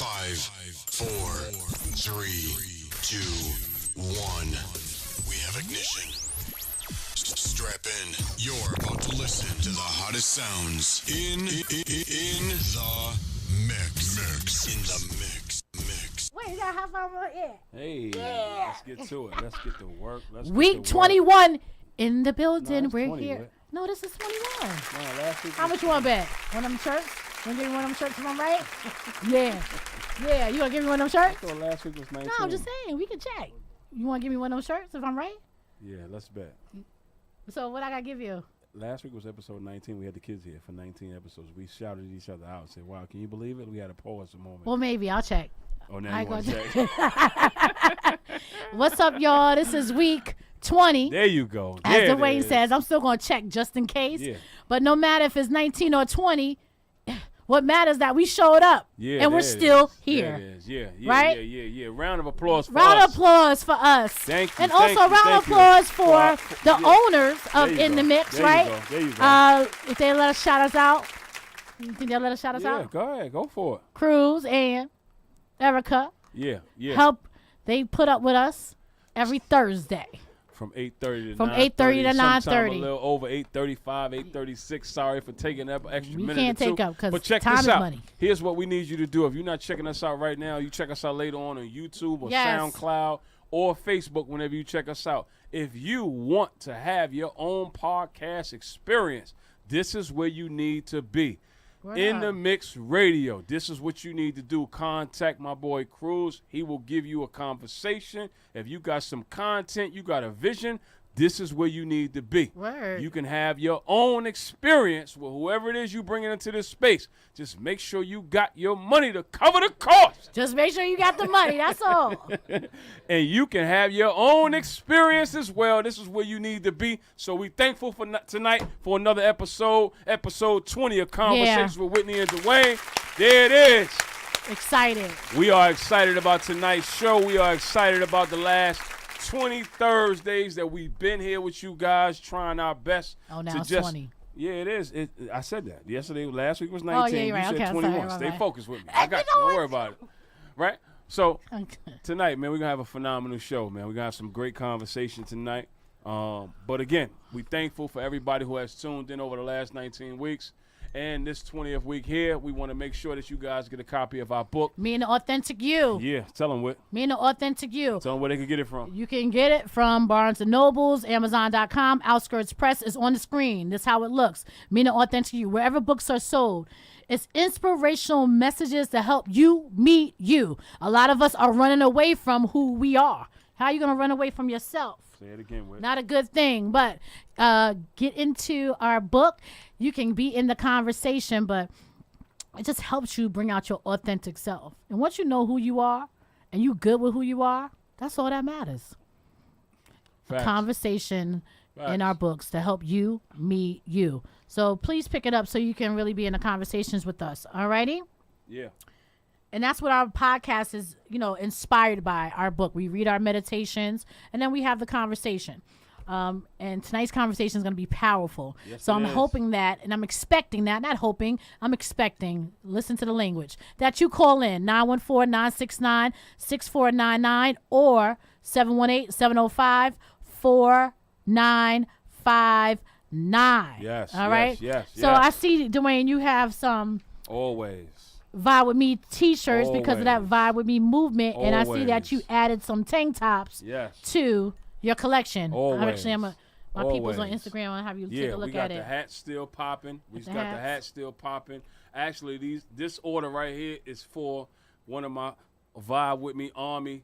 5, 4, 3, 2, 1. We have ignition. Strap in. You're about to listen to the hottest sounds in the mix. In the mix. Wait, you got half hour right here. Hey, let's get to it. Let's get to work. Week 21 in the building. No, We're 20, here. right? No, this is 21. No, last week How much you want to bet? One of them shirts? You want to give me one of them shirts if I'm right? Yeah. Yeah, you want to give me one of them I shirts? thought last week was 19. No, I'm just saying. We can check. You want to give me one of them shirts if I'm right? Yeah, let's bet. So what I got to give you? Last week was episode 19. We had the kids here for 19 episodes. We shouted each other out and said, wow, can you believe it? We had to pause a moment. Well, maybe. I'll check. Oh, now I you want to check. check. What's up, y'all? This is week 20. There you go. As There it Dwayne is. says, I'm still going to check just in case. Yeah. But no matter if it's 19 or 20, what matters is that we showed up. Yeah, and we're there it still is. here. There it is. Yeah, Right? Yeah. Round of applause for Round us. of applause for us. Thank you. And also thank you, round of thank you. applause for Well, the yeah. owners of There you In go. the Mix, There right? You go. There you go. If they let us shout us out. You think they'll let us shout us Yeah, out? go ahead. Go for it. Cruz and Erica Yeah. help. They put up with us every Thursday. From 8:30 to From 9:30. 8:30 to Sometime 9:30. a little over 8:35, 8:36. Sorry for taking that extra We minute can't or two. take up 'cause But check time this is out. money. Here's what we need you to do. If you're not checking us out right now, you check us out later on YouTube or Yes. SoundCloud or Facebook whenever you check us out. If you want to have your own podcast experience, this is where you need to be. In the Mix Radio. This is what you need to do. Contact my boy Cruz. He will give you a conversation. If you got some content, you got a vision, this is where you need to be. Word. You can have your own experience with whoever it is you bringing into this space. Just make sure you got your money to cover the cost. Just make sure you got the money. That's all. And you can have your own experience as well. This is where you need to be. So we thankful for tonight for another episode 20 of Conversations with Whitney and Dwayne. There it is. Excited. We are excited about tonight's show. We are excited about the last 20 Thursdays that we've been here with you guys, trying our best. Oh, now to it's just, 20. Yeah, it is. I said that. Last week was 19. Oh, yeah, you're right. You said Okay, I'm 21. sorry, Stay right. focused with me. I got you. Don't worry about it. Right? So Okay. tonight, man, we're going to have a phenomenal show, man. We're going to have some great conversation tonight. But again, we thankful for everybody who has tuned in over the last 19 weeks. And this 20th week here, we want to make sure that you guys get a copy of our book. Me and the Authentic You. Yeah, tell them what. Me and the Authentic You. Tell them where they can get it from. You can get it from Barnes & Nobles, Amazon.com. Outskirts Press is on the screen. This is how it looks. Me and the Authentic You. Wherever books are sold. It's inspirational messages to help you meet you. A lot of us are running away from who we are. How are you going to run away from yourself? Say it again, Whit. Not a good thing, but get into our book. You can be in the conversation, but it just helps you bring out your authentic self. And once you know who you are and you good with who you are, that's all that matters. Facts. Conversation in Facts. our books to help you meet you. So please pick it up so you can really be in the conversations with us. All righty? Yeah. And that's what our podcast is, inspired by, our book. We read our meditations, and then we have the conversation. And tonight's conversation is going to be powerful. Yes, so it I'm is. hoping that, and I'm expecting that, not hoping, I'm expecting, listen to the language, that you call in 914-969-6499 or 718-705-4959. Yes, All right? yes. So I see, Dwayne, you have some Always. Vibe With Me t-shirts because of that Always. Vibe With Me movement. And I see that Always. you added some tank tops Yes. to your collection. Always. My people's on Always. Instagram. I'll have you take Yeah, a look we got at the it. hat still popping. We the got the hats. hat still popping. Actually, this order right here is for one of my Vibe With Me Army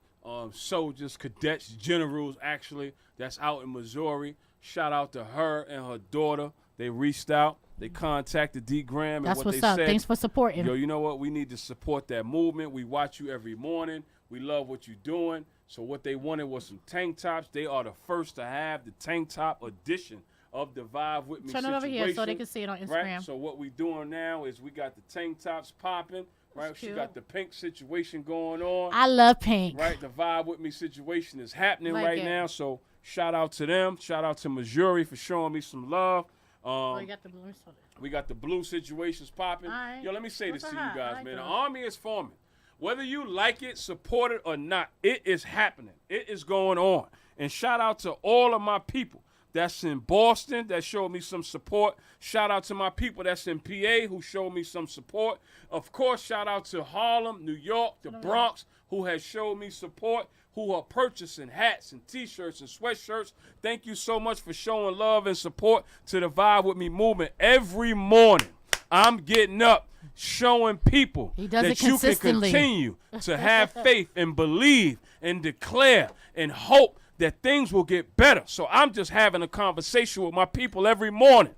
soldiers, cadets, generals, actually, that's out in Missouri. Shout out to her and her daughter. They reached out. They contacted D. Graham. And That's what what's they up. said, Thanks for supporting. yo, you know what? We need to support that movement. We watch you every morning. We love what you're doing. So what they wanted was some tank tops. They are the first to have the tank top edition of the Vibe With Me Turn it over here so they can see it on Instagram. Right? So what we doing now is we got the tank tops popping. Right? That's She cute. got the pink situation going on. I love pink. Right? The Vibe With Me situation is happening Like right it. now. So shout out to them. Shout out to Missouri for showing me some love. Oh, you got the blue one. We got the blue situations popping. All right. Yo, let me say What's this to hot? you I guys, like man. The that. Army is forming. Whether you like it, support it, or not, it is happening. It is going on. And shout out to all of my people that's in Boston that showed me some support. Shout out to my people that's in PA who showed me some support. Of course, shout out to Harlem, New York, the Bronx, who has showed me support, who are purchasing hats and T-shirts and sweatshirts. Thank you so much for showing love and support to the Vibe With Me movement. Every morning, I'm getting up, showing people that you can continue to have faith and believe and declare and hope that things will get better. So I'm just having a conversation with my people every morning,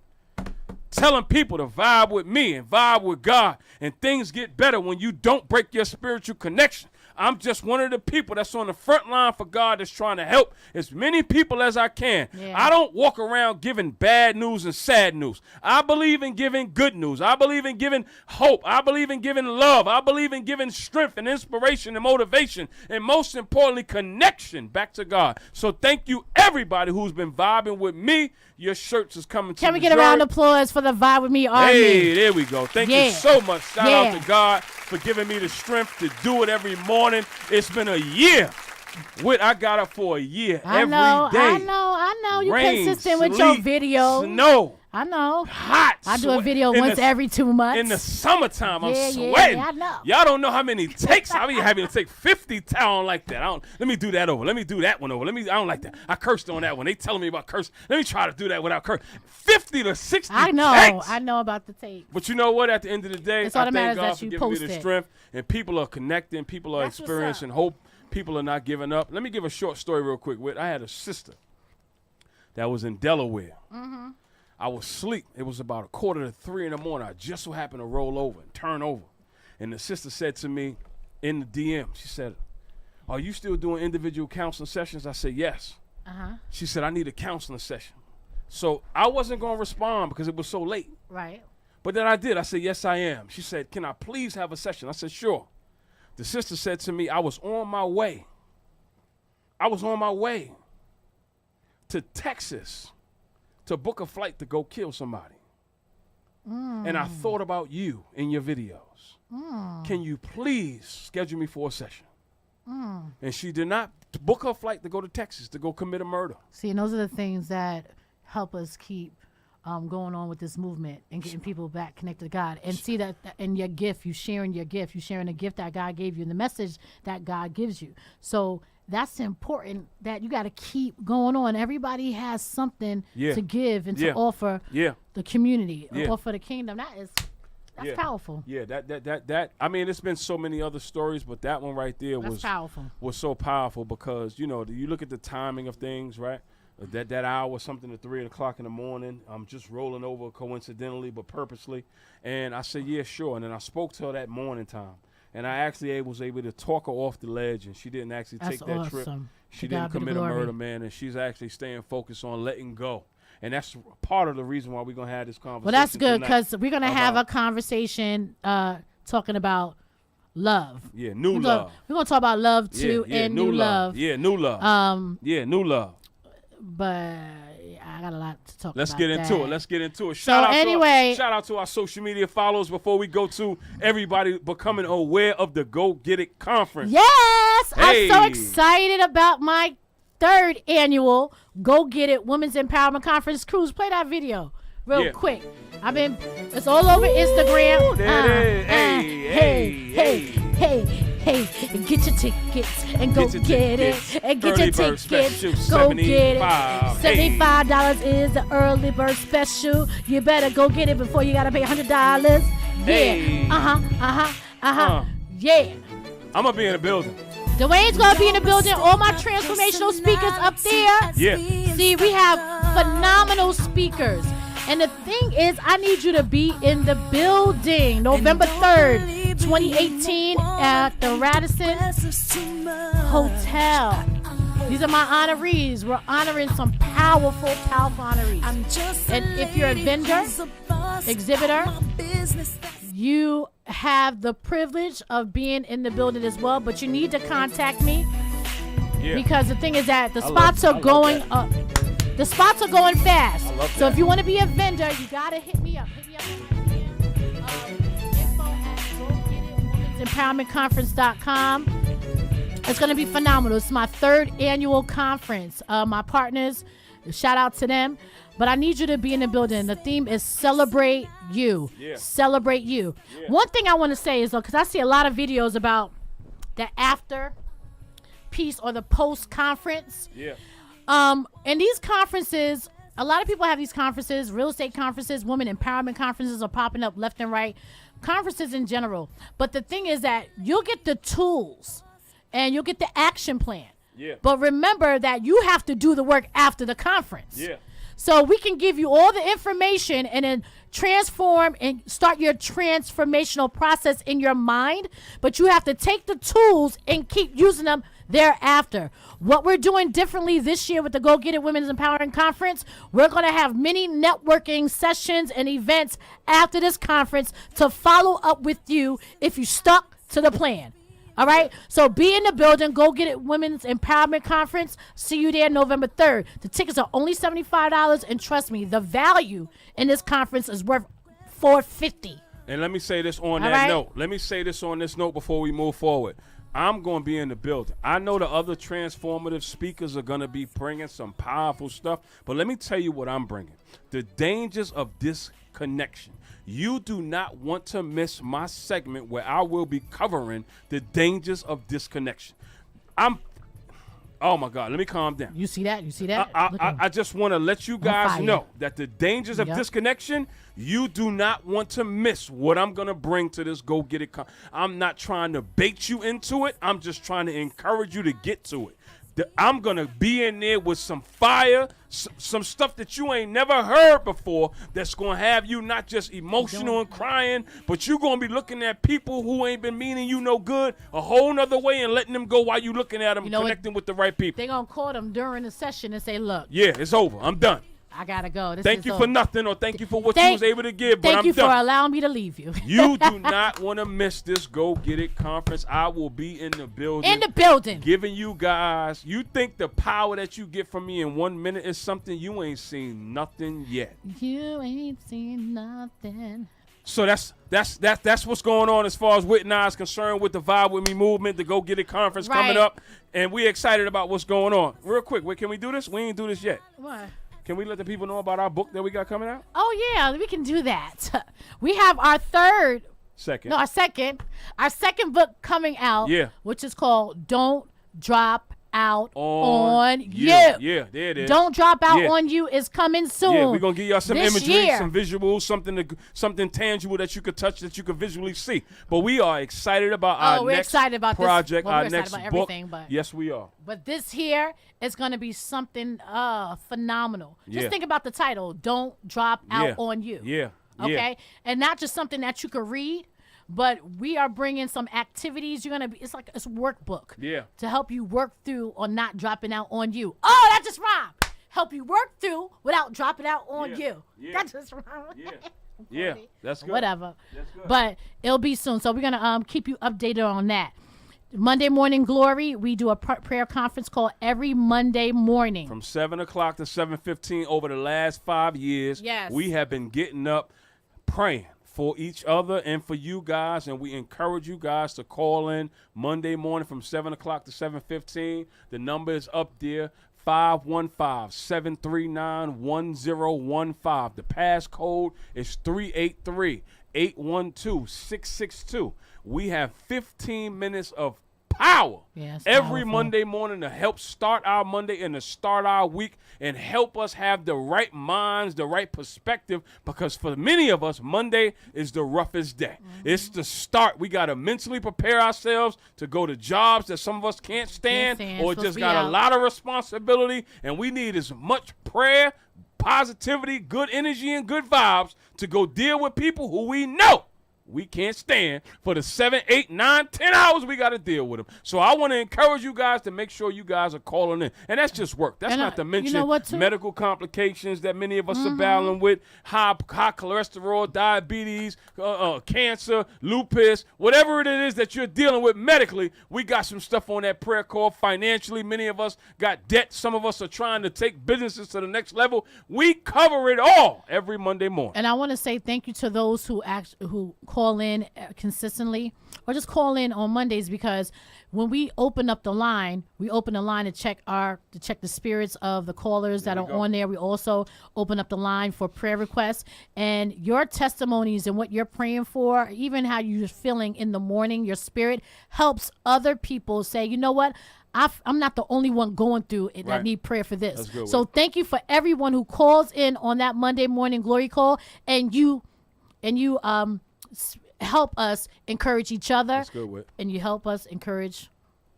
telling people to vibe with me and vibe with God, and things get better when you don't break your spiritual connection. I'm just one of the people that's on the front line for God that's trying to help as many people as I can. Yeah. I don't walk around giving bad news and sad news. I believe in giving good news. I believe in giving hope. I believe in giving love. I believe in giving strength and inspiration and motivation, and most importantly, connection back to God. So thank you, everybody who's been vibing with me. Your shirts is coming to Can we get a round of applause for the Vibe With Me army? Hey, there we go. Thank you so much. Shout out to God for giving me the strength to do it every morning. It's been a year. I got up for a year every day. I know. You're consistent with your videos. Snow. I know. Hot. I do a video once every 2 months. In the summertime, I'm sweating. Yeah, I know. Y'all don't know how many takes. I be having to take 50 towels like that. Let me do that over. Let me do that one over. I don't like that. I cursed on that one. They telling me about curse. Let me try to do that without curse. 50 to 60 I know. takes. I know about the tape. But you know what? At the end of the day, it's all I thank God that for you giving me the posted. strength. And people are connecting. People are experiencing hope. People are not giving up. Let me give a short story real quick. I had a sister that was in Delaware. Mm-hmm. I was asleep. It was about 2:45 in the morning. I just so happened to roll over and turn over. And the sister said to me in the DM, she said, "Are you still doing individual counseling sessions?" I said, "Yes." Uh-huh. She said, "I need a counseling session." So I wasn't going to respond because it was so late. Right. But then I did. I said, "Yes, I am." She said, "Can I please have a session?" I said, "Sure." The sister said to me, I was on my way to Texas to book a flight to go kill somebody. And I thought about you in your videos. Can you please schedule me for a session? And she did not book her flight to go to Texas to go commit a murder. See, and those are the things that help us keep going on with this movement and getting people back connected to God. And see that in your gift, you sharing a gift that God gave you and the message that God gives you. So that's important, that you got to keep going on. Everybody has something to give and to offer the community, offer the kingdom. That's powerful. Yeah, that. I mean, it's been so many other stories, but that one right there was so powerful because, you know, you look at the timing of things, right? That hour, something at 3 o'clock in the morning, I'm just rolling over coincidentally, but purposely. And I said, yeah, sure. And then I spoke to her that morning time. And I actually was able to talk her off the ledge, and she didn't actually take that trip. She didn't commit a murder, man, and she's actually staying focused on letting go. And that's part of the reason why we're going to have this conversation. Well, that's good, because we're going to have a conversation talking about love. Yeah, new love. We're going to talk about love, too, and new love. Yeah, new love. New love. But I got a lot to talk about. Let's get into it. Shout out to our social media followers before we go to everybody becoming aware of the Go Get It conference. Yes, I'm so excited about my 3rd annual Go Get It Women's Empowerment Conference. Cruz, play that video real quick. It's all over Instagram. Hey, get your tickets and go get it. And get your tickets, go get it. $75 is the early bird special. You better go get it before you gotta pay $100. Yeah. I'm gonna be in the building. Dwayne's gonna be in the building. All my transformational speakers up there. Yeah. See, we have phenomenal speakers. And the thing is, I need you to be in the building. November 3rd, 2018 at the Radisson Hotel. These are my honorees. We're honoring some powerful honorees. And if you're a vendor, exhibitor, you have the privilege of being in the building as well. But you need to contact me because the thing is that the spots are going up. The spots are going fast. So if you want to be a vendor, you got to hit me up. Hit me up on womenempowermentconference.com. It's going to be phenomenal. It's my 3rd annual conference. My partners, shout out to them. But I need you to be in the building. The theme is Celebrate You. Yeah. Celebrate You. Yeah. One thing I want to say is, though, because I see a lot of videos about the after piece or the post-conference. Yeah. And these conferences, a lot of people have these conferences, real estate conferences, women empowerment conferences are popping up left and right. Conferences in general. But the thing is that you'll get the tools and you'll get the action plan. Yeah. But remember that you have to do the work after the conference. Yeah. So we can give you all the information and then transform and start your transformational process in your mind. But you have to take the tools and keep using them thereafter. What we're doing differently this year with the Go Get It Women's Empowering Conference, we're going to have many networking sessions and events after this conference to follow up with you if you stuck to the plan. All right? So be in the building. Go Get It Women's Empowerment Conference. See you there November 3rd. The tickets are only $75, and trust me, the value in this conference is worth $450. And let me say this on that note. Let me say this on this note before we move forward. I'm going to be in the building. I know the other transformative speakers are going to be bringing some powerful stuff, but let me tell you what I'm bringing. The dangers of disconnection. You do not want to miss my segment where I will be covering the dangers of disconnection. Oh, my God. Let me calm down. You see that? You see that? I just want to let you guys know that the dangers of disconnection, you do not want to miss what I'm going to bring to this Go Get It. I'm not trying to bait you into it. I'm just trying to encourage you to get to it. I'm going to be in there with some fire, some stuff that you ain't never heard before that's going to have you not just emotional and crying, but you're going to be looking at people who ain't been meaning you no good a whole nother way and letting them go while you looking at them, connecting with the right people. They're going to call them during the session and say, look. Yeah, it's over. I'm done. I got to go. Thank you for nothing, or thank you for what you was able to give, but I'm done. Thank you for allowing me to leave you. You do not want to miss this Go Get It conference. I will be in the building. In the building. Giving you guys, you think the power that you get from me in 1 minute is something, you ain't seen nothing yet. You ain't seen nothing. So that's what's going on as far as Whitney and I is concerned with the Vibe With Me movement, the Go Get It conference coming up. And we excited about what's going on. Real quick, can we do this? We ain't do this yet. What? Can we let the people know about our book that we got coming out? Oh, yeah, we can do that. We have our second book coming out, which is called Don't Drop Out on You. Yeah, there it is. Don't Drop Out on You is coming soon. Yeah, we're going to give y'all some imagery, year. some visuals, something tangible that you could touch, that you could visually see. But we are excited about our next project, our next book. Yes, we are. But this here is going to be something phenomenal. Just think about the title, Don't Drop Out on You. Yeah. Okay? And not just something that you could read, but we are bringing some activities. It's like a workbook. Yeah. To help you work through or not dropping out on you. Oh, that just rhymed. Help you work through without dropping out on you. Yeah. That just rhymed. Yeah. Yeah, that's good. Whatever. That's good. But it'll be soon. So we're going to keep you updated on that. Monday Morning Glory, we do a prayer conference called every Monday morning. From 7 o'clock to 7:15 over the last 5 years, we have been getting up praying for each other and for you guys, and we encourage you guys to call in Monday morning from 7 o'clock to 7:15. The number is up there, 515-739-1015. The passcode is 383-812-662. We have 15 minutes of power every Monday morning to help start our Monday and to start our week and help us have the right minds, the right perspective, because for many of us, Monday is the roughest day. It's the start. We got to mentally prepare ourselves to go to jobs that some of us can't stand or just got a lot of responsibility, and we need as much prayer, positivity, good energy, and good vibes to go deal with people who we know we can't stand for the 7, 8, 9, 10 hours we got to deal with them. So I want to encourage you guys to make sure you guys are calling in. And that's just work. That's not to mention medical complications that many of us are battling with, high cholesterol, diabetes, cancer, lupus, whatever it is that you're dealing with medically. We got some stuff on that prayer call financially. Many of us got debt. Some of us are trying to take businesses to the next level. We cover it all every Monday morning. And I want to say thank you to those who call call in consistently, or just call in on Mondays, because when we open up the line, to check the spirits of the callers that are on there. We also open up the line for prayer requests, and your testimonies and what you're praying for, even how you're feeling in the morning, your spirit helps other people say, you know what? I'm not the only one going through it that need prayer for this. So thank you for everyone who calls in on that Monday morning glory call, and you help us encourage each other. That's good, Whit. And you help us encourage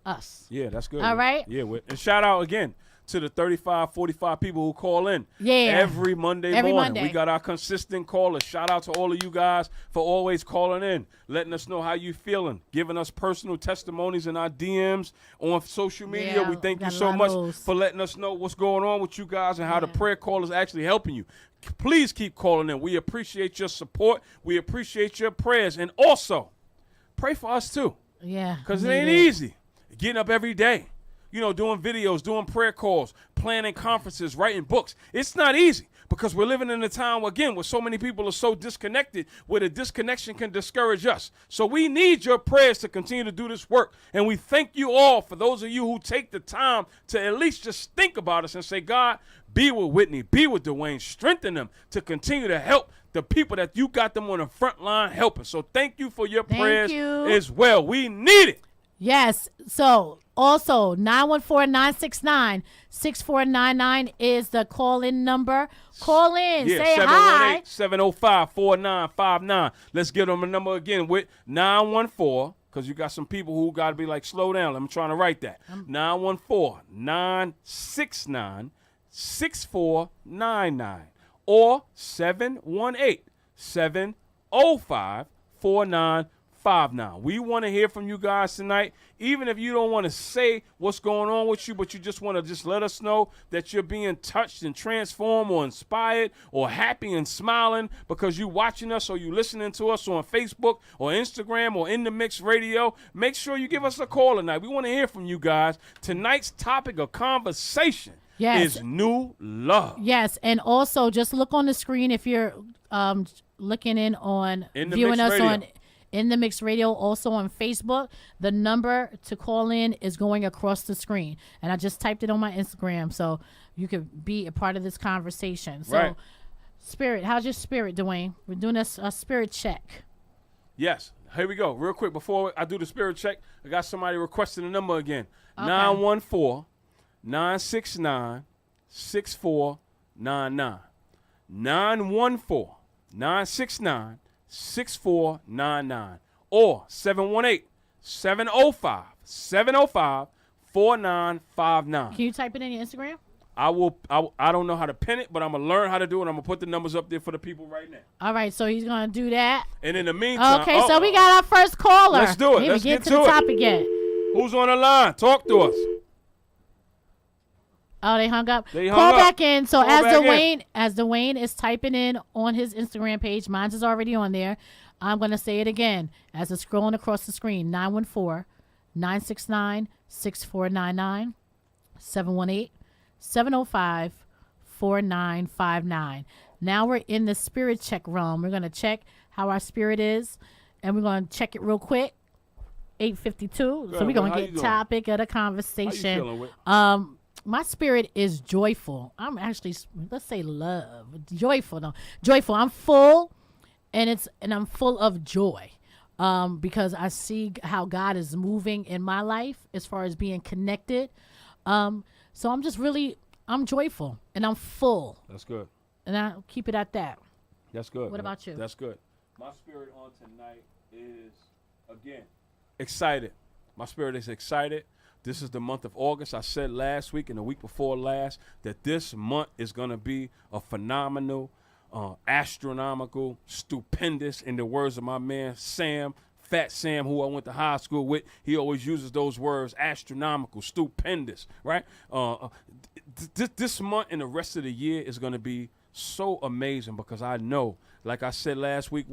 us. Yeah, that's good. All right. Yeah, Whit. And shout out again to the 35, 45 people who call in every Monday morning. We got our consistent callers. Shout out to all of you guys for always calling in, letting us know how you feeling, giving us personal testimonies in our DMs on social media. Yeah, we thank you so much for letting us know what's going on with you guys and how the prayer call is actually helping you. Please keep calling in. We appreciate your support. We appreciate your prayers. And also, pray for us too. Yeah. Because it ain't easy getting up every day. You know, doing videos, doing prayer calls, planning conferences, writing books. It's not easy because we're living in a time, again, where so many people are so disconnected, where the disconnection can discourage us. So we need your prayers to continue to do this work. And we thank you all for those of you who take the time to at least just think about us and say, God, be with Whitney, be with Dwayne, strengthen them to continue to help the people that you got them on the front line helping. So thank you for your prayers as well. We need it. Yes. So also 914-969-6499 is the call-in number. Call in. Say hi. 718-705-4959. Let's give them a number again with 914, because you got some people who got to be like, slow down. I'm trying to write that. 914-969-6499 or 718-705-4959. We want to hear from you guys tonight, even if you don't want to say what's going on with you, but you just want to just let us know that you're being touched and transformed or inspired or happy and smiling because you watching us or you listening to us on Facebook or Instagram or In the Mix Radio. Make sure you give us a call tonight. We want to hear from you guys. Tonight's topic of conversation is new love. Yes, and also just look on the screen if you're looking in on viewing us on In the Mix Radio, also on Facebook. The number to call in is going across the screen. And I just typed it on my Instagram so you could be a part of this conversation. So, spirit, how's your spirit, Dwayne? We're doing a spirit check. Yes. Here we go. Real quick, before I do the spirit check, I got somebody requesting the number again. Okay. 914-969-6499. 914-969-6499 or 718-705-4959. Can you type it in your Instagram? I don't know how to pin it, but I'm going to learn how to do it. I'm going to put the numbers up there for the people right now. All right, so he's going to do that. And in the meantime. Okay, so we got our first caller. Let's do it. Let's get to the topic yet. Who's on the line? Talk to us. Oh, they hung up. Call back in. So as Dwayne is typing in on his Instagram page, mine is already on there. I'm going to say it again as it's scrolling across the screen. 914-969-6499, 718-705-4959. Now we're in the spirit check realm. We're going to check how our spirit is, and we're going to check it real quick. 8:52. So we're going to get topic of the conversation. How you feeling, my spirit is joyful. I'm actually, let's say love. Joyful, though. Joyful. I'm full, and I'm full of joy because I see how God is moving in my life as far as being connected. So I'm just I'm joyful, and I'm full. That's good. And I'll keep it at that. That's good. What about you? That's good. My spirit on tonight is, again, excited. My spirit is excited. This is the month of August. I said last week and the week before last that this month is going to be a phenomenal, astronomical, stupendous, in the words of my man Sam, Fat Sam, who I went to high school with. He always uses those words, astronomical, stupendous, right? This month and the rest of the year is going to be so amazing because I know, like I said last week,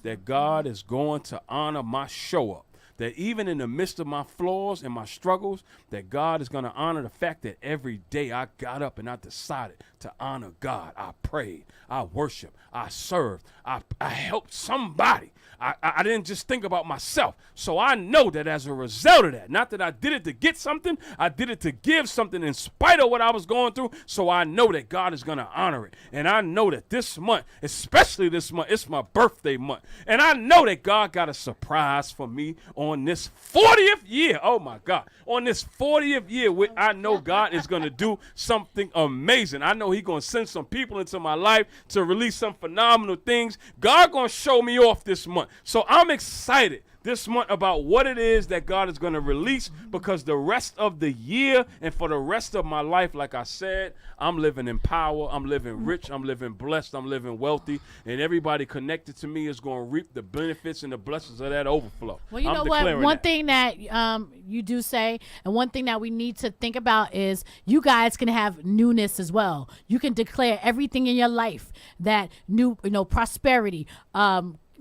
that God is going to honor my show up. that even in the midst of my flaws and my struggles, that God is going to honor the fact that every day I got up and I decided to honor God. I prayed, I worshiped, I served, I helped somebody. I didn't just think about myself. So I know that as a result of that, not that I did it to get something, I did it to give something in spite of what I was going through. So I know that God is going to honor it. And I know that this month, especially this month, it's my birthday month. And I know that God got a surprise for me on this 40th year. Oh my God. On this 40th year, I know God is going to do something amazing. I know he's going to send some people into my life to release some phenomenal things. God going to show me off this month. So I'm excited this month about what it is that God is going to release, because the rest of the year and for the rest of my life, like I said, I'm living in power, I'm living rich, I'm living blessed, I'm living wealthy, and everybody connected to me is going to reap the benefits and the blessings of that overflow. Well, you know what? One thing that you do say, and one thing that we need to think about is you guys can have newness as well. You can declare everything in your life that new, prosperity,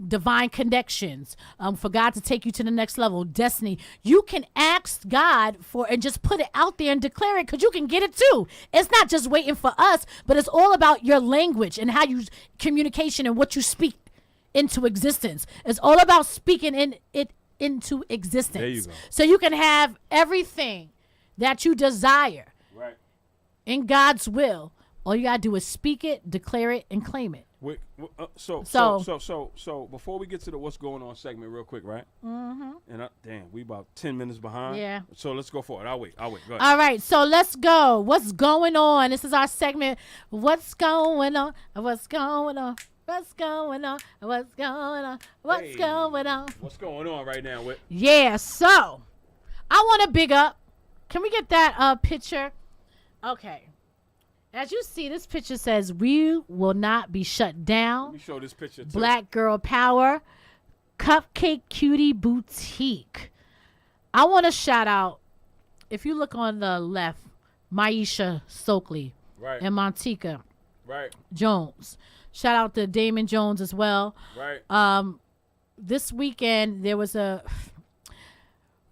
divine connections, for God to take you to the next level, destiny. You can ask God for and just put it out there and declare it, because you can get it too. It's not just waiting for us, but it's all about your language and how you communication and what you speak into existence. It's all about speaking it into existence. There you go. So you can have everything that you desire in God's will. All you gotta do is speak it, declare it, and claim it. So before we get to the what's going on segment real quick, right? Mm-hmm. And we about 10 minutes behind. Yeah. So let's go for it. I'll wait. Go ahead. All right. So let's go. What's going on? This is our segment. What's going on? What's going on? What's going on? What's going on? What's going on? What's going on right now, Whit? Yeah. So I want to big up. Can we get that picture? Okay. As you see, this picture says, "We will not be shut down." Let me show this picture too. Black Girl Power, Cupcake Cutie Boutique. I want to shout out, if you look on the left, Maisha Stokely and Montika Jones. Shout out to Damon Jones as well. This weekend,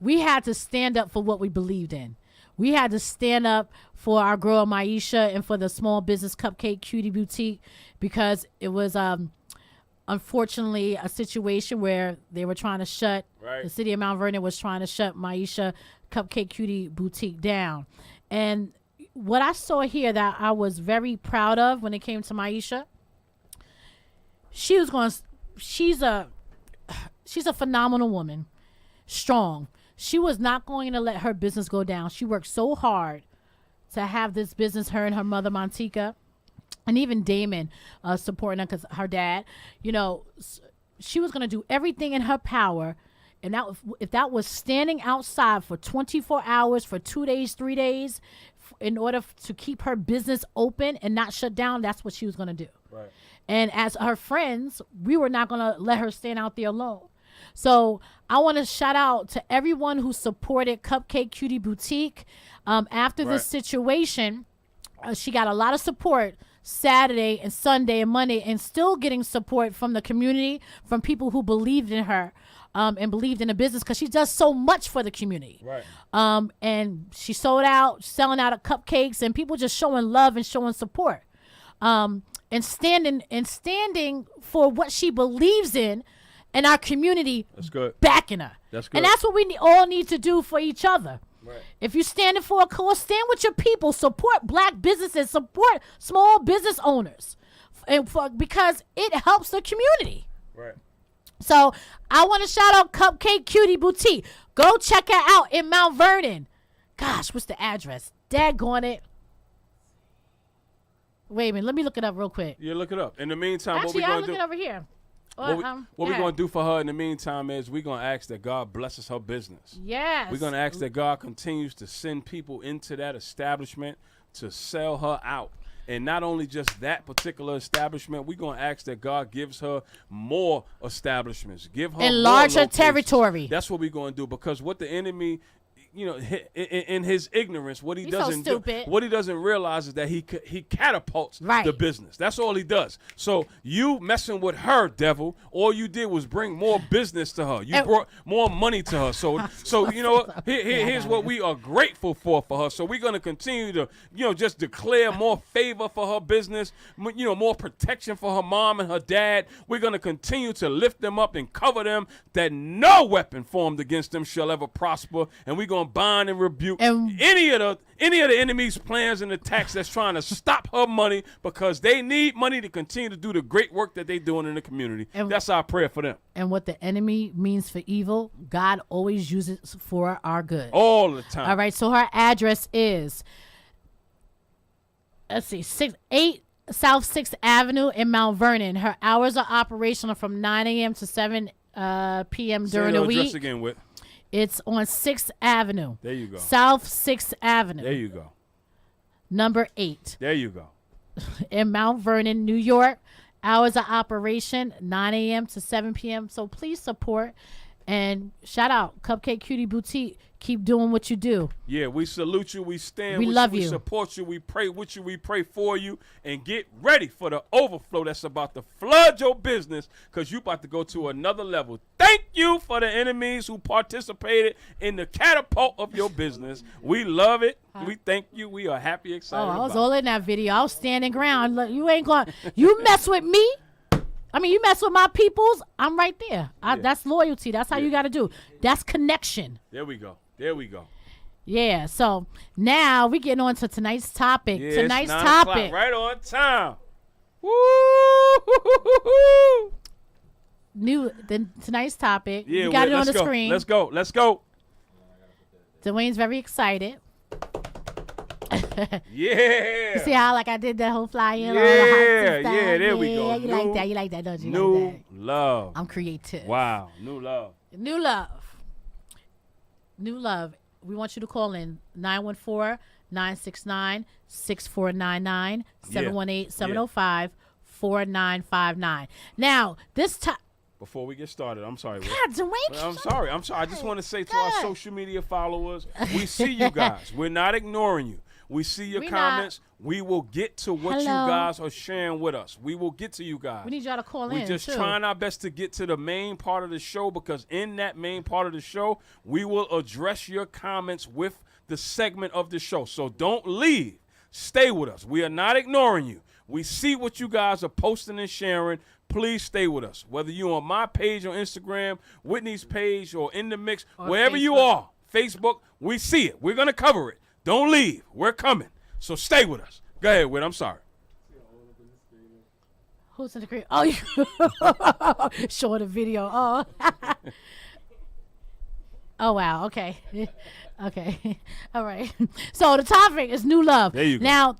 we had to stand up for what we believed in. We had to stand up for our girl Maisha and for the small business Cupcake Cutie Boutique, because it was unfortunately a situation where they were trying to shut, the city of Mount Vernon was trying to shut Maisha Cupcake Cutie Boutique down. And what I saw here that I was very proud of when it came to Maisha, she's a phenomenal woman, strong. She was not going to let her business go down. She worked so hard to have this business, her and her mother, Montika, and even Damon supporting her because her dad, she was going to do everything in her power. And if that was standing outside for 24 hours, for 2 days, 3 days, in order to keep her business open and not shut down, that's what she was going to do. Right. And as her friends, we were not going to let her stand out there alone. So I want to shout out to everyone who supported Cupcake Cutie Boutique. After this situation, she got a lot of support Saturday and Sunday and Monday, and still getting support from the community, from people who believed in her and believed in the business, because she does so much for the community. Right. And she sold out, selling out of cupcakes, and people just showing love and showing support, and standing for what she believes in. And our community backing her. That's good. And that's what we all need to do for each other. Right. If you're standing for a cause, stand with your people. Support black businesses. Support small business owners, because it helps the community. Right. So I want to shout out Cupcake Cutie Boutique. Go check her out in Mount Vernon. Gosh, what's the address? Daggone it. Wait a minute. Let me look it up real quick. Yeah, look it up. In the meantime, actually, what we going to do? Look it over here. What we're going to do for her in the meantime is we're going to ask that God blesses her business. Yes. We're going to ask that God continues to send people into that establishment to sell her out. And not only just that particular establishment, we're going to ask that God gives her more establishments. Give her enlarge more her territory. That's what we're going to do, because what the enemy, in his ignorance, what he He's doesn't so do, stupid. what he doesn't realize is that he catapults Right. the business. That's all he does. So you messing with her, devil, all you did was bring more business to her. You brought more money to her. So you know what? Here's what we are grateful for her. So we're gonna continue to just declare more favor for her business. More protection for her mom and her dad. We're gonna continue to lift them up and cover them, that no weapon formed against them shall ever prosper. And we're gonna bind and rebuke any of the enemy's plans and attacks that's trying to stop her money, because they need money to continue to do the great work that they're doing in the community. And that's our prayer for them. And what the enemy means for evil, God always uses for our good. All the time. All right. So her address is, let's see, 8 South 6th Avenue in Mount Vernon. Her hours are operational from 9 a.m. to 7 p.m. during the week. Address again, Whit. It's on 6th Avenue. There you go. South 6th Avenue. There you go. Number 8. There you go. In Mount Vernon, New York. Hours of operation, 9 a.m. to 7 p.m. So please support. And shout out Cupcake Cutie Boutique. Keep doing what you do. Yeah, we salute you. We stand We with love you. you. We support you. We pray with you. We pray for you. And get ready for the overflow that's about to flood your business, because you about to go to another level. Thank you for the enemies who participated in the catapult of your business. We love it. We thank you. We are happy, excited I was about all in that video. I was standing ground. Look, you ain't going. You mess with me. I mean, you mess with my peoples, I'm right there. That's loyalty. That's how you got to do. That's connection. There we go. There we go. Yeah. So now we getting on to tonight's topic. Yeah, tonight's it's 9 topic. o'clock, right on time. Woo! Tonight's topic. Yeah, we got it on let's the go. screen. Let's go. Let's go. Dwayne's very excited. Yeah. You see how I did that whole fly in? Yeah, all the hype and stuff? yeah, there we go. You like that? You like that, don't you? New Like that? love. I'm creative. Wow. New love. New love. New love. We want you to call in 914-969-6499, 718-705-4959. Now, this time. Before we get started, I'm sorry. God, Dwayne. I'm sorry. I just want to say to our social media followers, we see you guys. We're not ignoring you. We see your comments. We will get to what you guys are sharing with us. We will get to you guys. We need y'all to call in. We're just trying our best to get to the main part of the show, because in that main part of the show, we will address your comments with the segment of the show. So don't leave. Stay with us. We are not ignoring you. We see what you guys are posting and sharing. Please stay with us. Whether you're on my page on Instagram, Whitney's page, or in the mix, or wherever you are, Facebook, we see it. We're going to cover it. Don't leave. We're coming. So stay with us. Go ahead, Whit. I'm sorry. Who's in the screen? Oh, you show the video. Oh. Oh, wow. Okay. Okay. All right. So the topic is new love. There you go. Now,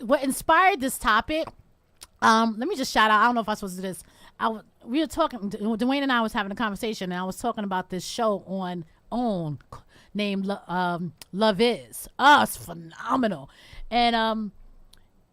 what inspired this topic, let me just shout out. I don't know if I'm supposed to do this. We were talking, Dwayne and I was having a conversation, and I was talking about this show on OWN named Love Is. Oh, it's phenomenal. And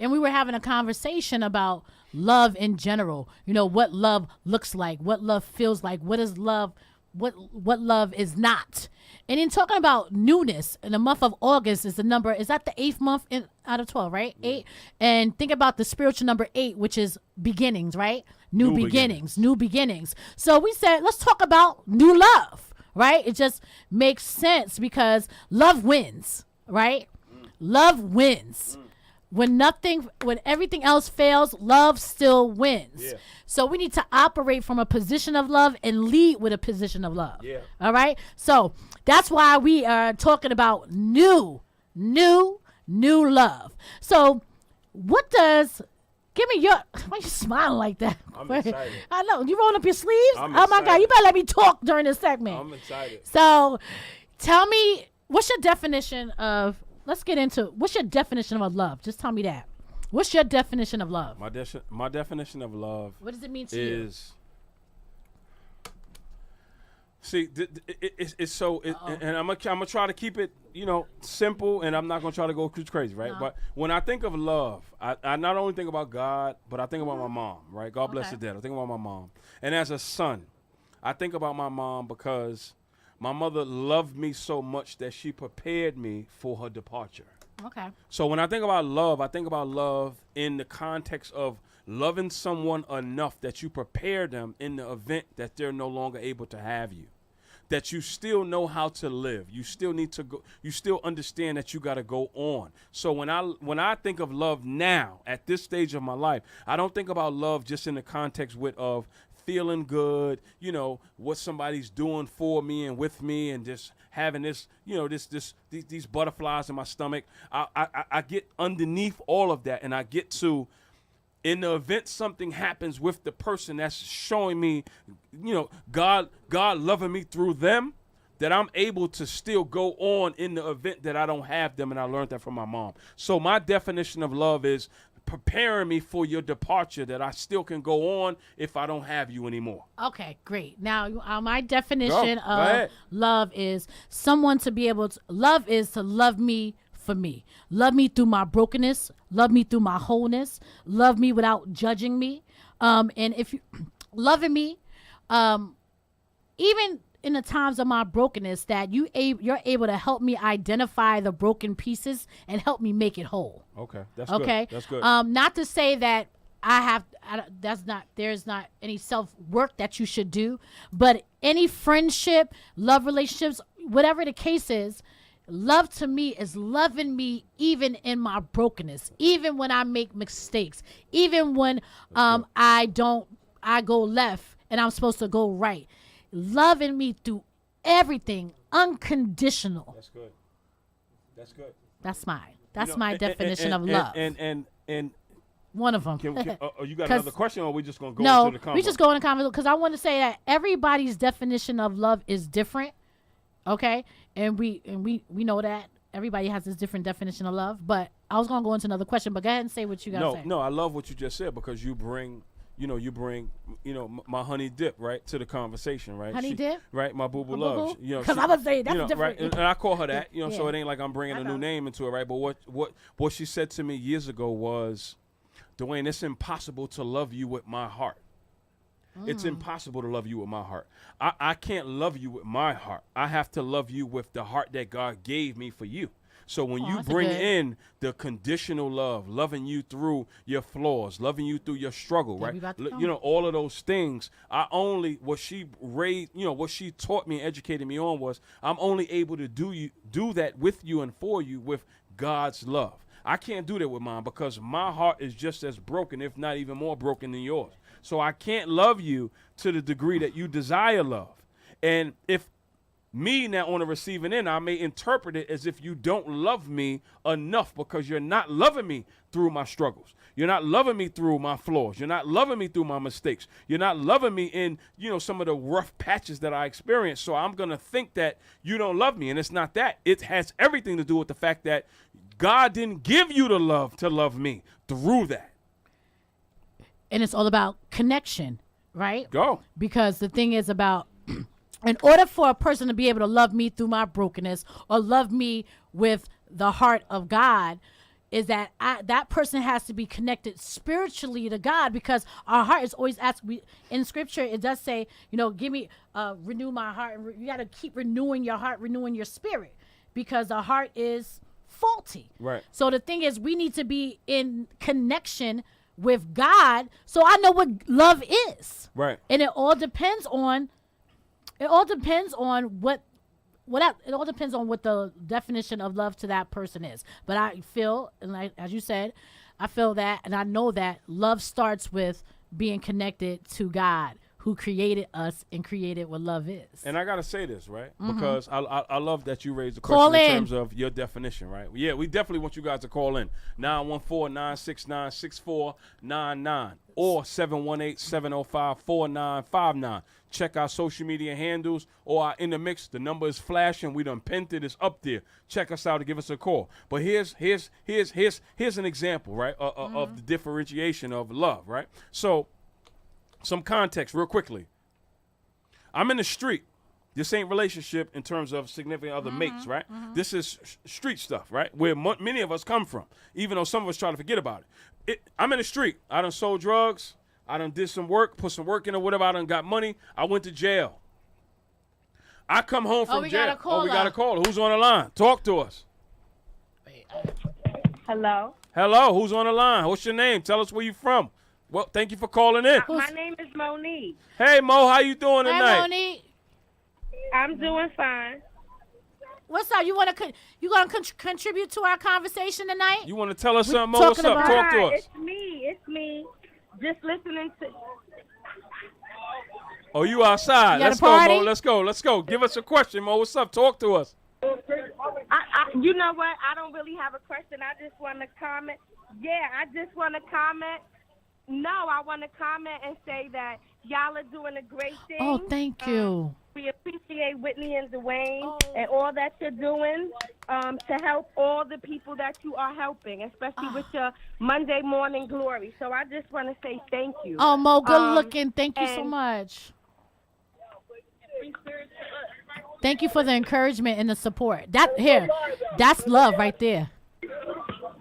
we were having a conversation about love in general. You know, what love looks like, what love feels like, what is love, what love is not. And in talking about newness, in the month of August is that the 8th month out of 12, right? 8. And think about the spiritual number 8, which is beginnings, right? New beginnings. So we said, let's talk about new love, right? It just makes sense because love wins, right? Love wins. When everything else fails, love still wins. Yeah. So we need to operate from a position of love and lead with a position of love. Yeah. All right. So that's why we are talking about new love. So give me your, why are you smiling like that? I'm excited. I know. You rolling up your sleeves? I'm Oh my God. You better let me talk during this segment. I'm excited. So tell me, what's your definition of, let's get into, what's your definition of love? Just tell me that. What's your definition of love? My definition of love. What does it mean to you? See, it's so, and I'm gonna try to keep it, simple, and I'm not gonna try to go crazy, right? No. But when I think of love, I not only think about God, but I think about my mom, right? God bless her dead. I think about my mom, and as a son, I think about my mom because My mother loved me so much that she prepared me for her departure. Okay. So when I think about love in the context of loving someone enough that you prepare them in the event that they're no longer able to have you. That you still know how to live. You still need to go. You still understand that you got to go on. So when I think of love now at this stage of my life, I don't think about love just in the context of feeling good, what somebody's doing for me and with me, and just having this, these butterflies in my stomach. I get underneath all of that, and I get to, in the event something happens with the person that's showing me, God loving me through them, that I'm able to still go on in the event that I don't have them, and I learned that from my mom. So my definition of love is preparing me for your departure, that I still can go on if I don't have you anymore. Okay, great. Now, my definition Go of ahead. love is someone to be able to love is to love me for me. Love me through my brokenness. Love me through my wholeness. Love me without judging me. And if you loving me, even in the times of my brokenness, that you're able to help me identify the broken pieces and help me make it whole. Okay, that's Okay. good. That's good. Not to say that there's not any self-work that you should do, but any friendship, love relationships, whatever the case is, love to me is loving me even in my brokenness, even when I make mistakes, even when I go left and I'm supposed to go right. Loving me through everything, unconditional. That's good. That's good. That's mine. That's my definition of love. And one of them. you got another question, or are we just gonna go No, into the convo? we just go in the conversation because I want to say that everybody's definition of love is different. Okay, and we know that everybody has this different definition of love. But I was gonna go into another question, but go ahead and say what you gotta say. No, I love what you just said, because you bring my honey dip, right, to the conversation, right? Honey dip? Right, my boo-boo My loves. boo-boo? 'Cause I would say that's different. Right, and I call her that, so Yeah. it ain't like I'm bringing I a know. new name into it, right? But what she said to me years ago was, Dwayne, it's impossible to love you with my heart. It's impossible to love you with my heart. I can't love you with my heart. I have to love you with the heart that God gave me for you. So when you that's bring good. in the conditional love, loving you through your flaws, loving you through your struggle, Yeah, right? we about to go. All of those things. What she taught me and educated me on was, I'm only able to do that with you and for you with God's love. I can't do that with mine, because my heart is just as broken, if not even more broken than yours. So I can't love you to the degree that you desire love. And if me now on the receiving end, I may interpret it as if you don't love me enough, because you're not loving me through my struggles. You're not loving me through my flaws. You're not loving me through my mistakes. You're not loving me in, some of the rough patches that I experienced. So I'm going to think that you don't love me. And it's not that. It has everything to do with the fact that God didn't give you the love to love me through that. And it's all about connection, right? Go. Because the thing is about, in order for a person to be able to love me through my brokenness or love me with the heart of God, is that that person has to be connected spiritually to God, because our heart is always in scripture. It does say, give me, renew my heart. And you got to keep renewing your heart, renewing your spirit, because the heart is faulty. Right. So the thing is, we need to be in connection with God, so I know what love is. Right. And it all depends on what the definition of love to that person is. But I feel, and as you said, I feel that, and I know that love starts with being connected to God, who created us and created what love is. And I got to say this, right? Because I love that you raised the Call question in in. terms of your definition, right? Yeah, we definitely want you guys to call in. 914-969-6499 or 718-705-4959. Check our social media handles or our In the Mix. The number is flashing. We done pinned it. It's up there. Check us out and give us a call. But here's an example, right, of the differentiation of love, right? So, some context real quickly. I'm in the street. This ain't relationship in terms of significant other mates, right? This is street stuff, right? Where many of us come from, even though some of us try to forget about it. I'm in the street. I done sold drugs. I done did some work, put some work in or whatever. I done got money. I went to jail. I come home from we jail. got a caller. We got a caller. Who's on the line? Talk to us. Hello. Hello, who's on the line? What's your name? Tell us where you from. Well, thank you for calling in. My name is Monique. Hey, Mo, how you doing tonight? Hey, Monique. I'm doing fine. What's up? You gonna contribute to our conversation tonight? You want to tell us something, Mo? What's up? about- Talk to us. It's me. Just listening to. Oh, you outside. You at Let's a go, Mo. party? Let's go. Give us a question, Mo. What's up? Talk to us. You know what? I don't really have a question. I just want to comment. Yeah, I just want to comment. No, I want to comment and say that y'all are doing a great thing. Oh, thank you. We appreciate Whitney and Dwayne and all that you're doing to help all the people that you are helping, especially with your Monday morning glory. So I just want to say thank you. Oh, Mo, good looking. Thank you so much. Thank you for the encouragement and the support. That's love right there.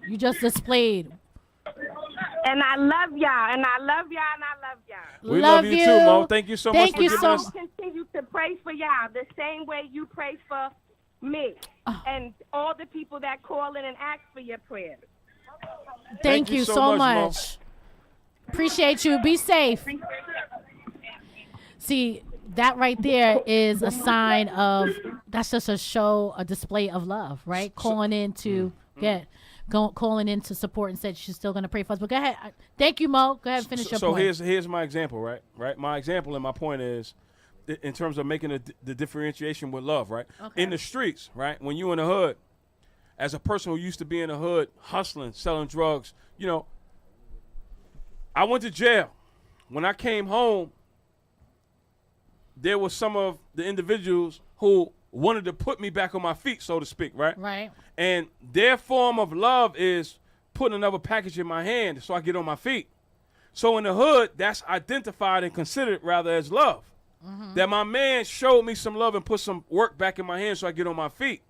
You just displayed. And I love y'all, and I love y'all, and I love y'all. We love you too, Mo. Thank you so much for giving us. Continue to pray for y'all the same way you pray for me and all the people that call in and ask for your prayers. Thank you so much. Mo. Appreciate you. Be safe. See, that right there is a sign of, that's just a display of love, right? Calling in to calling in to support and said she's still going to pray for us. But go ahead. Thank you, Mo. Go ahead and finish your point. So here's my example, right? My example and my point is, in terms of making the differentiation with love, right? Okay. In the streets, right? When you in the hood, as a person who used to be in the hood, hustling, selling drugs, I went to jail. When I came home, there was some of the individuals who wanted to put me back on my feet, so to speak, right? Right. And their form of love is putting another package in my hand so I get on my feet. So in the hood, that's identified and considered rather as love. Mm-hmm. That my man showed me some love and put some work back in my hand so I get on my feet.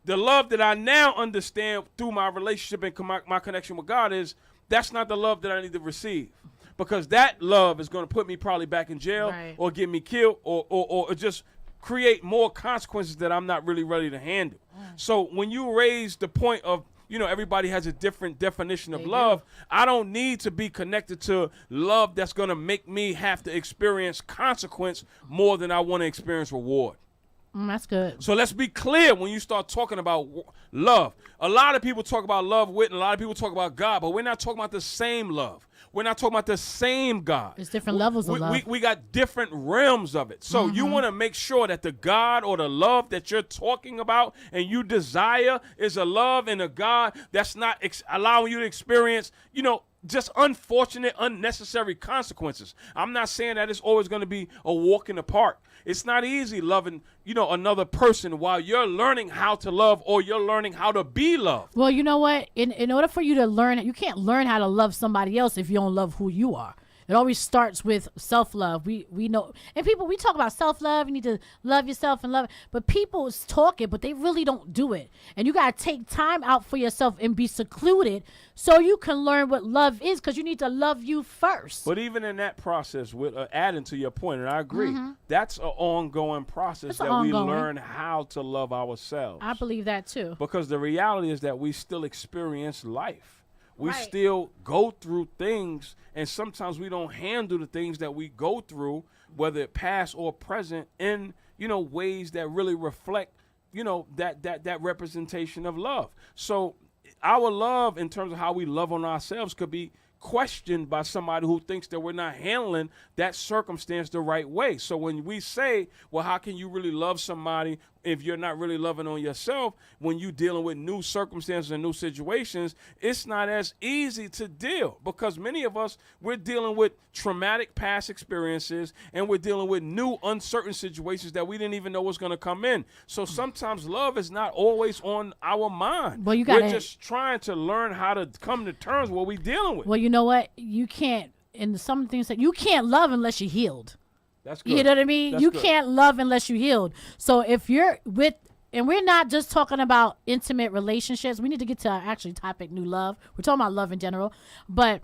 The love that I now understand through my relationship and my connection with God is that's not the love that I need to receive. Because that love is going to put me probably back in jail or get me killed or just create more consequences that I'm not really ready to handle. So when you raise the point of, everybody has a different definition of love, I don't need to be connected to love that's going to make me have to experience consequence more than I want to experience reward. That's good. So let's be clear when you start talking about love. A lot of people talk about love with, and a lot of people talk about God, but we're not talking about the same love. We're not talking about the same God. There's different levels of love. We got different realms of it. So you want to make sure that the God or the love that you're talking about and you desire is a love and a God that's not allowing you to experience, just unfortunate, unnecessary consequences. I'm not saying that it's always going to be a walk in the park. It's not easy loving, another person while you're learning how to love or you're learning how to be loved. Well, you know what? In order for you to learn, you can't learn how to love somebody else if you don't love who you are. It always starts with self-love. We know, and people, we talk about self-love. You need to love yourself and love it. But people talk it, but they really don't do it. And you got to take time out for yourself and be secluded so you can learn what love is, because you need to love you first. But even in that process, with adding to your point, and I agree, that's an ongoing process that we learn how to love ourselves. I believe that too. Because the reality is that we still experience life. We still go through things, and sometimes we don't handle the things that we go through, whether past or present, in ways that really reflect that representation of love. So our love, in terms of how we love on ourselves, could be questioned by somebody who thinks that we're not handling that circumstance the right way. So when we say, well, how can you really love somebody if you're not really loving on yourself? When you're dealing with new circumstances and new situations, it's not as easy to deal, because many of us, we're dealing with traumatic past experiences and we're dealing with new uncertain situations that we didn't even know was going to come in. So sometimes love is not always on our mind. Well, we're just trying to learn how to come to terms with what we're dealing with. Well, you know what? You can't, and some things that you can't love unless you're healed. That's good. You know what I mean? You good. Can't love unless you're healed. So if you're with, and we're not just talking about intimate relationships. We need to get to our actually topic, new love. We're talking about love in general. But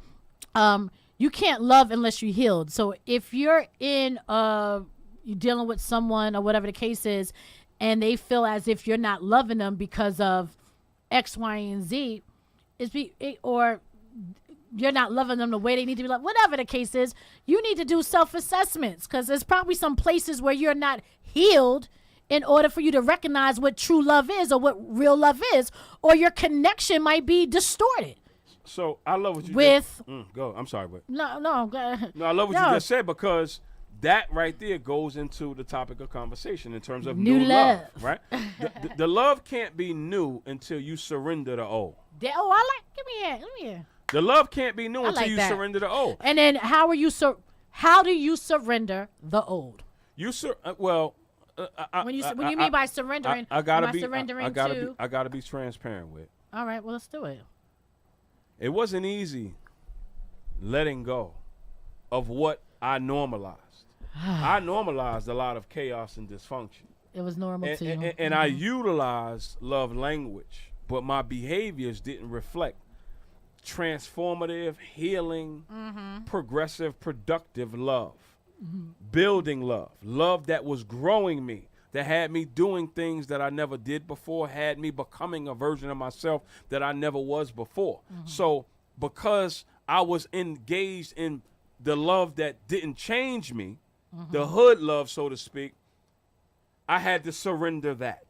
you can't love unless you're healed. So if you're in a you're dealing with someone or whatever the case is, and they feel as if you're not loving them because of X, Y, and Z, or you're not loving them the way they need to be loved, whatever the case is, you need to do self-assessments, because there's probably some places where you're not healed in order for you to recognize what true love is or what real love is, or your connection might be distorted. So I love what you go. I'm sorry, but no, go ahead. No, I love what you just said, because that right there goes into the topic of conversation in terms of new love, right? the love can't be new until you surrender the old. Give me here. The love can't be new until you surrender the old. And then how do you surrender the old? When you mean by surrendering, I gotta be transparent with. All right, well, let's do it. It wasn't easy letting go of what I normalized. I normalized a lot of chaos and dysfunction. It was normal to you. And I utilized love language, but my behaviors didn't reflect transformative, healing, progressive, productive love, building love that was growing me, that had me doing things that I never did before, had me becoming a version of myself that I never was before. So because I was engaged in the love that didn't change me, the hood love, so to speak, I had to surrender that.